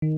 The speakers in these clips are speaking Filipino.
2010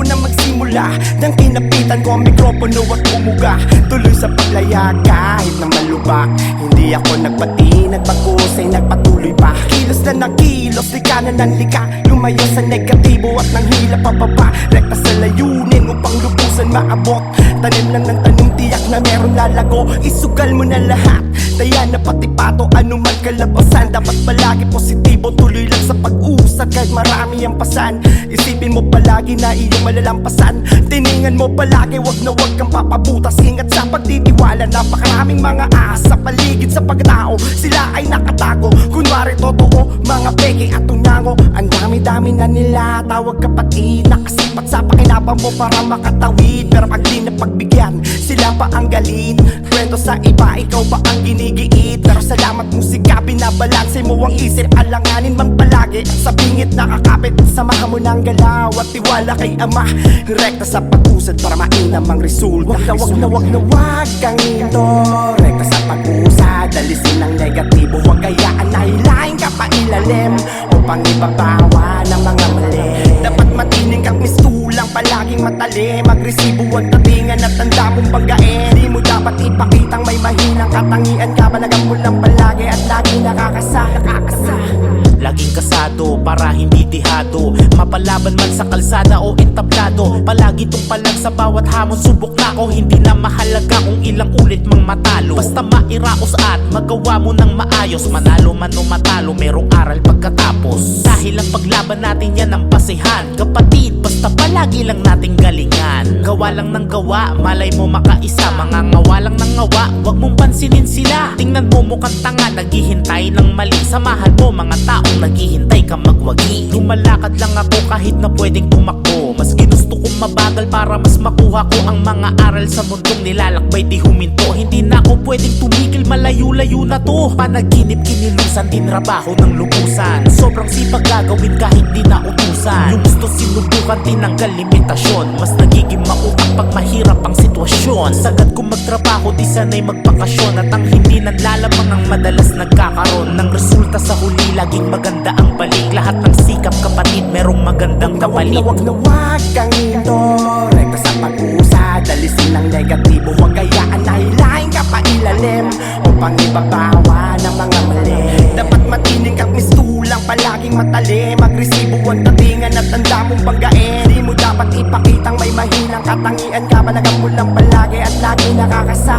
na magsimula nang kinapitan ko ang mikropono at umuga. Tuloy sa paglaya kahit na malubak. Hindi ako nagpati, nagpagkusay, nagpatuloy pa. Kilos na ng kilos, lika na ng lika. Lumayo sa negatibo at nang hila pababa. Rekta sa layunin upang lubusan maabot. Tanim lang ng tanim, tiyak na meron lalago. Isugal mo na lahat, daya na pati pato, ano man kalabasan. Dapat palagi positibo, tuloy lang sa pag-usad kahit marami ang pasan. Isipin mo palagi na iyong malalampasan. Tiningan mo palagi, wag na wag kang papabutas. Ingat sa pagtitiwala, napakaraming mga asa paligid sa pagkatao. Sila ay nakatago, kunwari totoo, mga peke at tunyango. Ang dami-dami na nila, tawag kapatid. Nakasipat sa pakinabang mo para makatawid. Pero pag di na pagbigyan, sila pa ang galit. Kwento sa iba, ikaw pa ang ginigiit. Pero salamat musika, binabalanse mo ang isip. Alanganin mang palagi sa bingit nakakapit. Samahan mo ng galaw at tiwala kay Ama. Rekta sa pag-usad para mainam ang resulta. Wag na kang ito. Rekta sa pag-usad, alisin ang negatibo. Huwag kayaan na hilahin ka pa ilalim upang ibabawa ng mga mali. Dapat matining kang mistulang, palaging matali. Magresibo ang tatingan at tanda mong banggain. Di mo dapat ipakitang may mahinang katangian ka. Balagan mo lang palagi at lagi nakakasa. Laging kasado para hindi tihado. Mapalaban man sa kalsada o entablado. Palagi tumpalan sa bawat hamon. Subok na ako, hindi na mahalaga kung ilang ulit mang matalo. Basta mairaos at magawa mo ng maayos. Manalo man o matalo, merong aral pagkatapos. Dahil ang paglaban natin yan ang basehan. Kapatid, basta palagi lang nating galingan. Gawa lang ng gawa, malay mo makaisa. Mga ngawa lang ng ngawa, wag mong pansinin sila. Tingnan mo mukhang tanga, naghihintay ng mali. Samahan mo mga taong naghihintay ka magwagi. Lumalakad lang ako kahit na pwedeng tumakbo. Mas ginusto kong mabagal para mas makuha ko ang mga aral sa mundong nilalakbay di huminto. Hindi na ako pwedeng tumigil, malayo-layo na to. Panaginip kinilusan, din trabaho ng lubusan. Sobrang sipag gagawin kahit di na utusan. Yung gusto sinubukan, tinanggal limitasyon. Mas nagiging mautang pag mahirap ang sitwasyon. Sagad kong magtrabaho, di sanay magpakasyon. At ang hindi nanlalamang ang madalas nagkakaroon ng resulta sa huli. Laging maganda ang balik. Lahat ng sikap kapatid, merong magandang kapalit. Wag kang ito. Rekta sa pag-usad, alisin ang negatibo. Huwag kayaan na hilahin ka pa ilalim upang ibabawa ng mga mali. Dapat matining kang mistulang, palaging matali. Magresibo ang tatingan at tanda mong banggain. Di mo dapat ipakitang may mahinang katangian ka. Balagan mo lang palagi at lagi nakakasa.